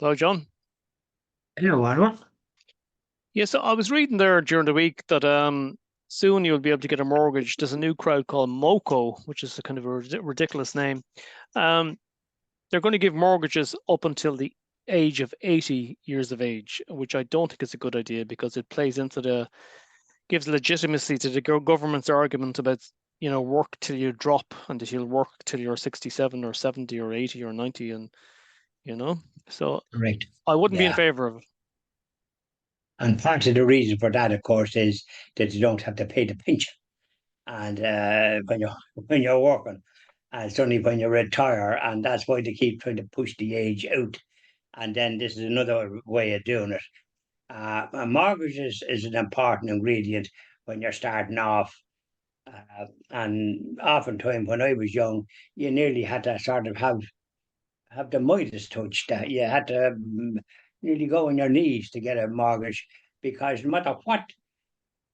Hello, John. Hello, Anwar. Yes, so I was reading there during the week that soon you'll be able to get a mortgage. There's a new crowd called Moco, which is a kind of a ridiculous name. Um, they're going to give mortgages up until the age of 80 years of age, which I don't think is a good idea because it plays into gives legitimacy to the government's argument about, work till you drop and that you'll work till you're 67 or 70 or 80 or 90 and, you know, so Correct. I wouldn't be in Yeah. favor of it. And part of the reason for that, of course, is that you don't have to pay the pension. And when you're working, it's only when you retire, and that's why they keep trying to push the age out. And then this is another way of doing it. A mortgage is an important ingredient when you're starting off. And oftentimes, when I was young, you nearly had to sort of have the Midas touch that you had to nearly go on your knees to get a mortgage because no matter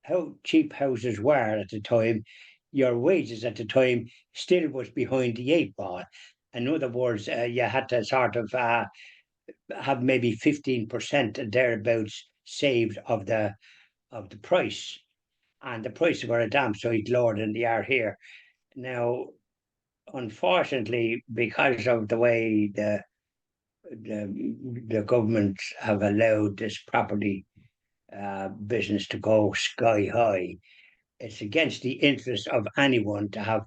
how cheap houses were at the time, your wages at the time still was behind the eight ball. In other words, you had to sort of have maybe 15% thereabouts saved of the price, and the prices were a damn sight lower than they are here now. Unfortunately, because of the way the governments have allowed this property business to go sky high. It's against the interest of anyone to have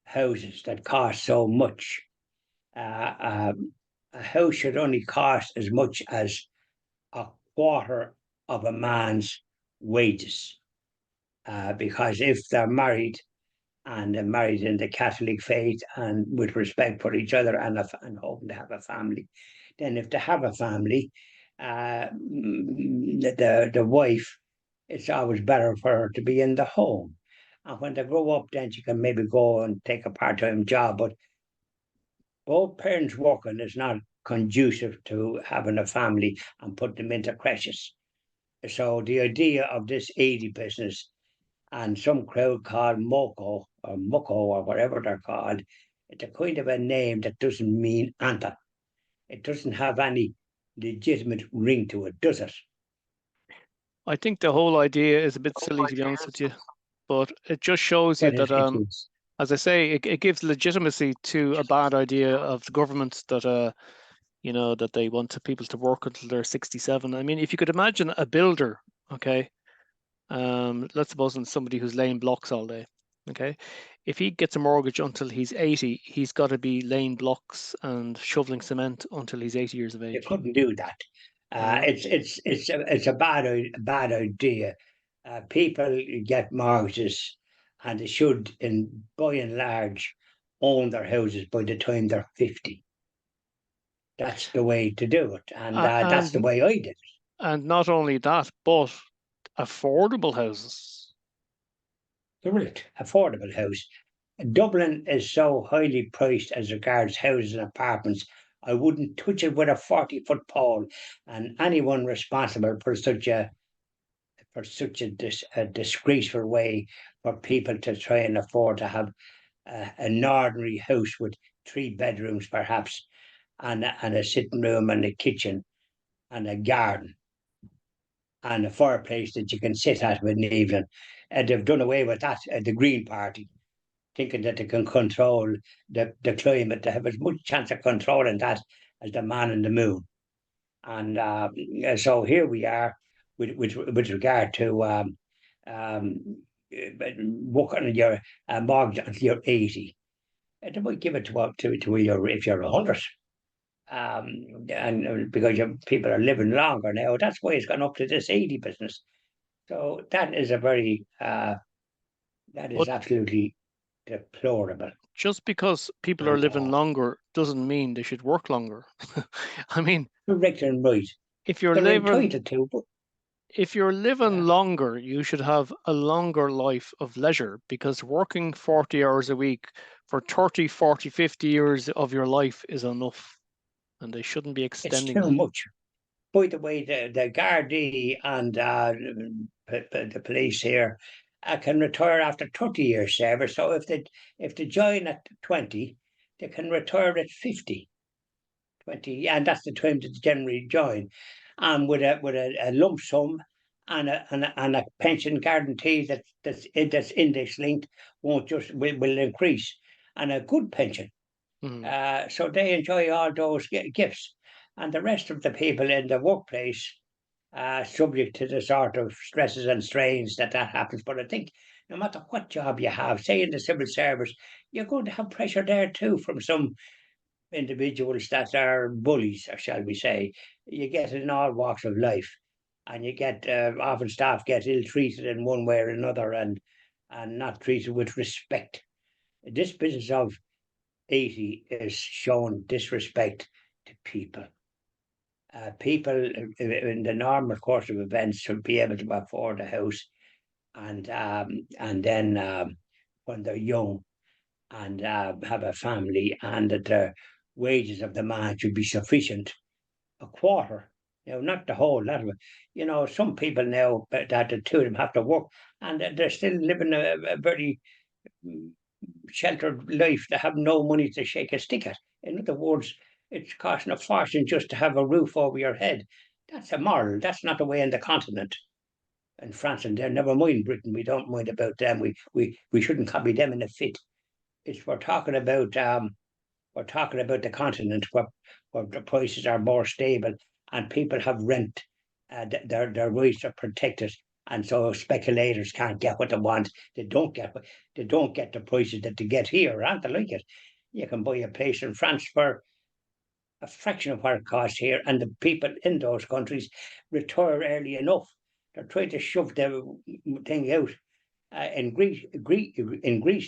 houses that cost so much. A house should only cost as much as a quarter of a man's wages. Because if they're married and they're married in the Catholic faith and with respect for each other and hoping to have a family, then if they have a family, the wife, it's always better for her to be in the home. And when they grow up, then she can maybe go and take a part-time job. But both parents working is not conducive to having a family and put them into creches. So the idea of this 80 business and some crowd called Moco or Mucko or whatever they're called, it's a kind of a name that doesn't mean anything. It doesn't have any legitimate ring to it, does it? I think the whole idea is a bit silly, to be honest with you, but it just shows you But that, it is. as I say, it gives legitimacy to a bad idea of the government that, that they want people to work until they're 67. I mean, if you could imagine a builder, okay, let's suppose it's somebody who's laying blocks all day, okay, if he gets a mortgage until he's 80, he's got to be laying blocks and shoveling cement until he's 80 years of You age, couldn't do that. you know. It's a bad idea. People get mortgages, and they should, in by and large, own their houses by the time they're 50. That's the way to do it, and that's the And way I did it. not only that, but affordable houses. Correct. Affordable house. Dublin is so highly priced as regards houses and apartments. I wouldn't touch it with a 40-foot pole, and anyone responsible for such a disgraceful way for people to try and afford to have an ordinary house with three bedrooms, perhaps, and a sitting room and a kitchen and a garden and a fireplace that you can sit at in the evening. And they've done away with that, the Green Party, thinking that they can control the climate. They have as much chance of controlling that as the man in the moon. And so here we are with regard to working on your mortgage until you're 80. And they might give it to you if you're 100. And because people are living longer now, that's why it's gone up to this 80 business. So that is But absolutely deplorable. just because people are And living longer doesn't mean they should work longer. I mean, correct and right. if you're They're living entitled to, but if you're living yeah, longer, you should have a longer life of leisure because working 40 hours a week for 30, 40, 50 years of your life is enough, and they shouldn't be it's extending too that. much. By the way, the Gardaí and the police here can retire after 30 years service. So if they join at 20, they can retire at 50. 20, and that's the time that they generally join. And with a lump sum and a pension guarantee that's index linked, won't just will increase, and a good pension. So they enjoy all those gifts, and the rest of the people in the workplace, subject to the sort of stresses and strains that happens. But I think no matter what job you have, say in the civil service, you're going to have pressure there too from some individuals that are bullies, or shall we say. You get it in all walks of life, and you get often staff get ill treated in one way or another, and not treated with respect. This business of 80 is showing disrespect to people. People in the normal course of events should be able to afford a house, and then when they're young and have a family, and that the wages of the man should be sufficient, a quarter, not the whole lot of it. Some people now that the two of them have to work, and they're still living a very sheltered life. They have no money to shake a stick at. In other words, it's costing a fortune just to have a roof over your head. That's immoral. That's not the way in the continent. In France and there, never mind Britain. We don't mind about them. We shouldn't copy them in a fit. We're talking about the continent where the prices are more stable and people have rent. Their rights are protected, and so speculators can't get what they want. They don't get the prices that they get here, aren't they like it? You can buy a place in France for a fraction of what it costs here, and the people in those countries retire early enough. They're trying to shove the thing out. In Greece,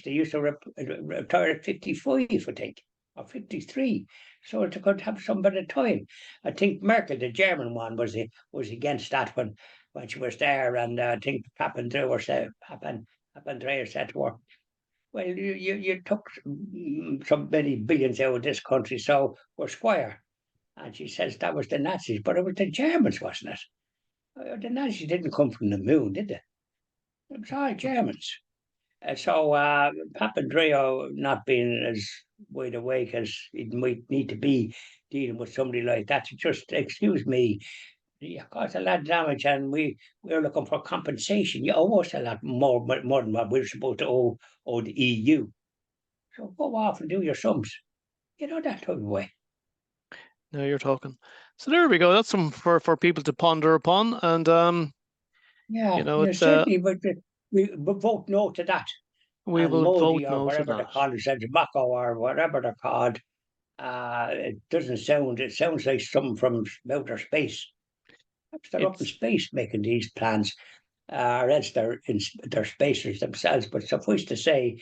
they used to retire at 55, I think, or 53. So they could have some bit of time. I think Merkel, the German one, was against that when she was there, and I think Papandreou said to her, "Well, you took some many billions out of this country, so we're square." And she says that was the Nazis, but it was the Germans, wasn't it? The Nazis didn't come from the moon, did they? It was all Germans. So Papandreou not being as wide awake as he might need to be dealing with somebody like that, to just, excuse me, you caused a lot of damage, and we're looking for compensation. You owe us a lot more than what we're supposed to owe the EU. So go off and do your sums. That type of way. Now you're talking. So there we go. That's some for people to ponder upon, and it's certainly, but we vote no to that. We and will Modi vote or no whatever to they that. call it, Mako or whatever they're called. It doesn't sound. It sounds like something from outer space. Perhaps they're up in space making these plans, or else they're spacers themselves. But suffice to say,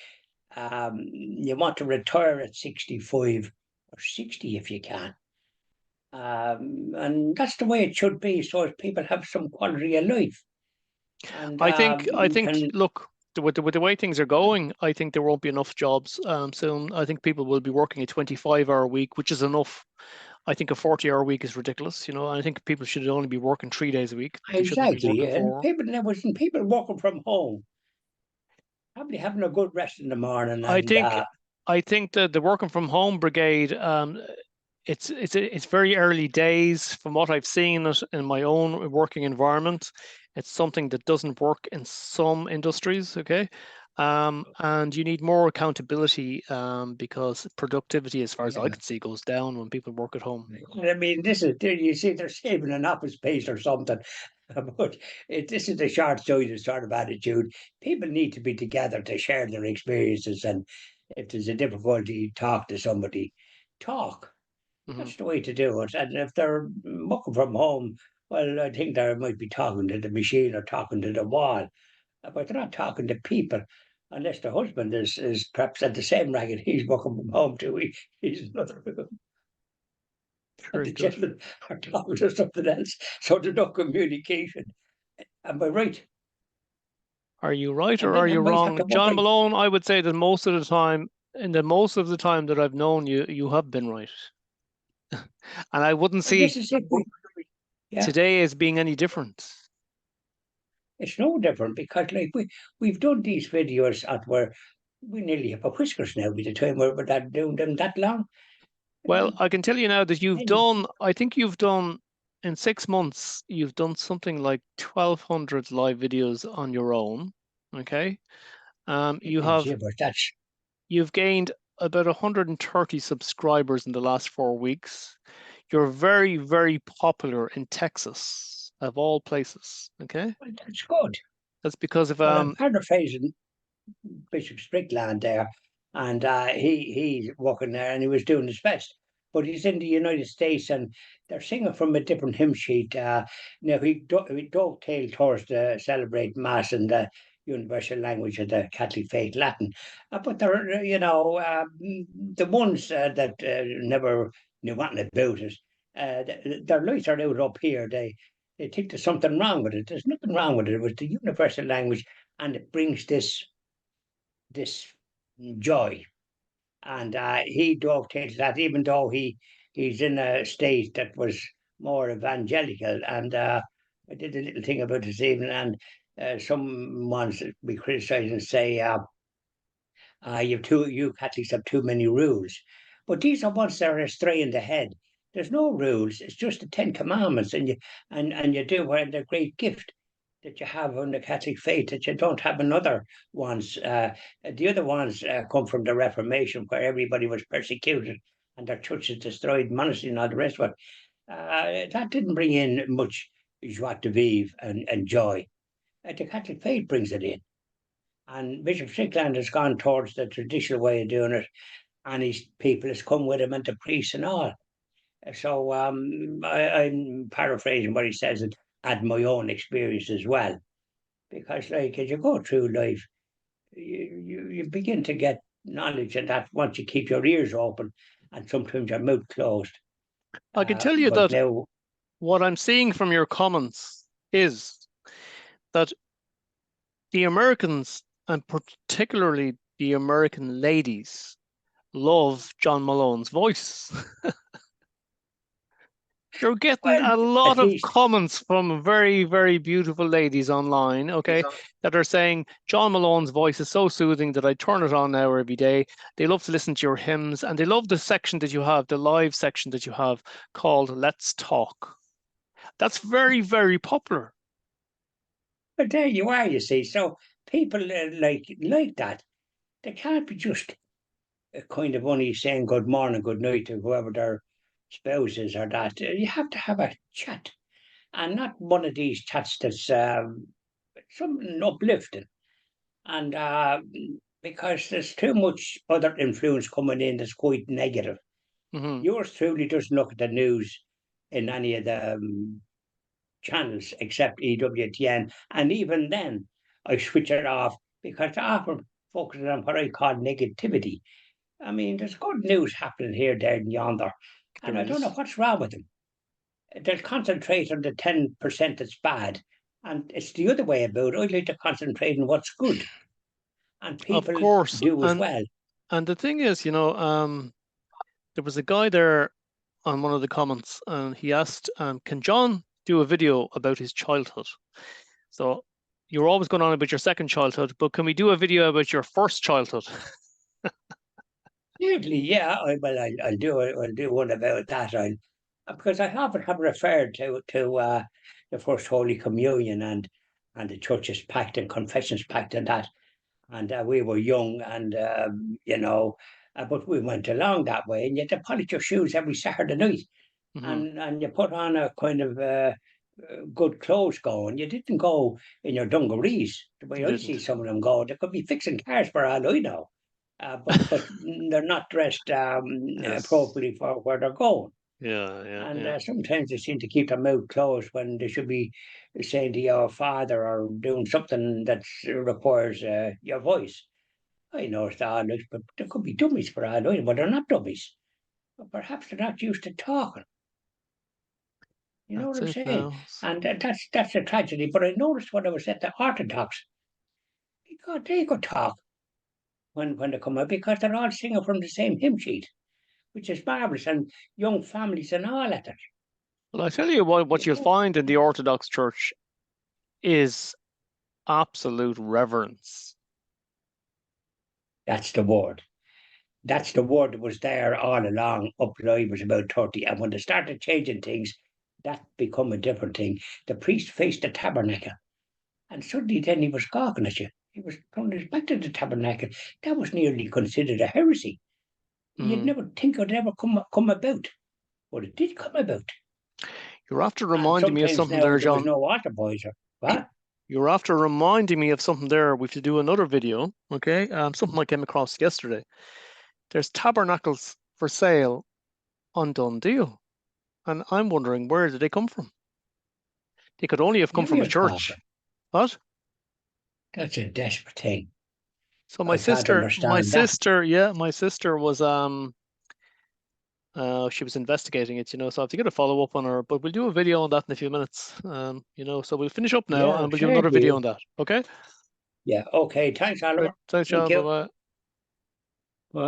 you want to retire at 65 or 60 if you can. And that's the way it should be, so as people have some quality of life. And I think look, with the way things are going, I think there won't be enough jobs soon. I think people will be working a 25-hour week, which is enough. I think a 40-hour week is ridiculous. I think people should only be working 3 days a week. Exactly. And people working from home, probably having a good rest in the morning. I think that the working from home brigade, it's very early days from what I've seen it in my own working environment. It's something that doesn't work in some industries, okay? And you need more accountability because productivity, as far as I can see, goes down when people work at home. I mean, you see, they're saving an office space or something. But this is the short-sighted sort of attitude. People need to be together to share their experiences, and if there's a difficulty, talk to somebody. Talk. That's the way to do it. And if they're working from home, well, I think they might be talking to the machine or talking to the wall, but they're not talking to people. Unless the husband is perhaps at the same racket, he's working from home too. He's another room. And the gentlemen are talking to something else, so there's no communication. Am I right? Are you right or are you wrong? John Malone, I would say that most of the time that I've known you, you have been right. And I wouldn't see today as being any different. It's no different, because like we've done these videos at where we nearly have a whiskers now by the time we're doing them that long. Well, I can tell you now that you've Hey, done, I think you've done, in 6 months, you've done something like 1,200 live videos on your own. Okay. You have, gibberish, that's you've gained about 130 subscribers in the last 4 weeks. You're very, very popular in Texas, of all places. Okay. well, that's good. That's because of, Well, I'm paraphrasing Bishop Strickland there, and he's working there, and he was doing his best. But he's in the United States, and they're singing from a different hymn sheet. Now he dovetailed towards the celebrate Mass in the universal language of the Catholic faith, Latin. But they're the ones that never knew what about it. Their lights are out up here. They think there's something wrong with it. There's nothing wrong with it. It was the universal language, and it brings this joy. And he dovetails that, even though he's in a state that was more evangelical. And I did a little thing about this evening, and some ones we criticise and say, you Catholics have too many rules. But these are ones that are astray in the head. There's no rules. It's just the Ten Commandments, and you do, and they're a great gift that you have on the Catholic faith that you don't have in other ones. The other ones come from the Reformation, where everybody was persecuted and their churches destroyed, monasteries and all the rest of it. That didn't bring in much joie de vivre and joy. The Catholic faith brings it in. And Bishop Strickland has gone towards the traditional way of doing it, and his people has come with him, and the priests and all. So I'm paraphrasing what he says and add my own experience as well. Because, like, as you go through life, you begin to get knowledge, and that once you keep your ears open and sometimes your mouth closed. I can tell you But that now, what I'm seeing from your comments is that the Americans, and particularly the American ladies, love John Malone's voice. You're getting well, a lot at of least, comments from very, very beautiful ladies online, okay, that are saying John Malone's voice is so soothing that I turn it on now every day. They love to listen to your hymns, and they love the section that you have, the live section that you have called Let's Talk. That's very, very popular. but there you are, you see. So people like that. They can't be just kind of only saying good morning, good night to whoever their spouse is or that. You have to have a chat, and not one of these chats that's something uplifting. And because there's too much other influence coming in that's quite negative. Hmm. Yours truly doesn't look at the news in any of the channels except EWTN, and even then, I switch it off because they often focus on what I call negativity. I mean, there's good news happening here, there, and yonder, and There I don't know is. what's wrong with them. They'll concentrate on the 10% that's bad, and it's the other way about it. I like to concentrate on what's good, and Of people course. do as well. And the thing is, there was a guy there on one of the comments, and he asked, can John do a video about his childhood? So you're always going on about your second childhood, but can we do a video about your first childhood? Usually, yeah, I'll do one about that. Because I often have referred to the First Holy Communion and the Church's Pact and Confessions Pact and that, and we were young, and but we went along that way, and you had to polish your shoes every Saturday night, Hmm. and you put on a kind of good clothes going. You didn't go in your dungarees the way You I see didn't. some of them go. They could be fixing cars for all I know, but they're not dressed Yes. appropriately for where they're going. Yeah, yeah, And yeah. sometimes they seem to keep their mouth closed when they should be saying to your father or doing something that requires your voice. I know it's all this, but there could be dummies for all I know, but they're not dummies. But perhaps they're not used to talking. You know what That's I'm it saying? now. And that's a tragedy. But I noticed when I was at the Orthodox, God, they could talk when they come out because they're all singing from the same hymn sheet, which is marvelous, and young families and all at it. Well, I tell you what You you'll know, find in the Orthodox Church is absolute reverence. that's the word. that's the word that was there all along up till I was about 30. And when they started changing things, that become a different thing. The priest faced the tabernacle, and suddenly then he was gawking at you. He was turning his back to the tabernacle. That was nearly considered a heresy. You'd Mm. never think it would ever come about, but it did come about. You're after And reminding me of sometimes something now there, there was John. no water boys or what? You're after reminding me of something there. We have to do another video, okay? Something I came across yesterday. There's tabernacles for sale on Dundee, and I'm wondering, where did they come from? They could only have come Now from a you're church. talking. What? That's a desperate thing. So I can't understand that. my sister was she was investigating it, so I have to get a follow up on her, but we'll do a video on that in a few minutes. So we'll finish up now Yeah, and we'll do sure another do video you. on that. Okay? Yeah, okay. Thanks, Right. Oliver. Thanks, Thank John. Bye you. bye.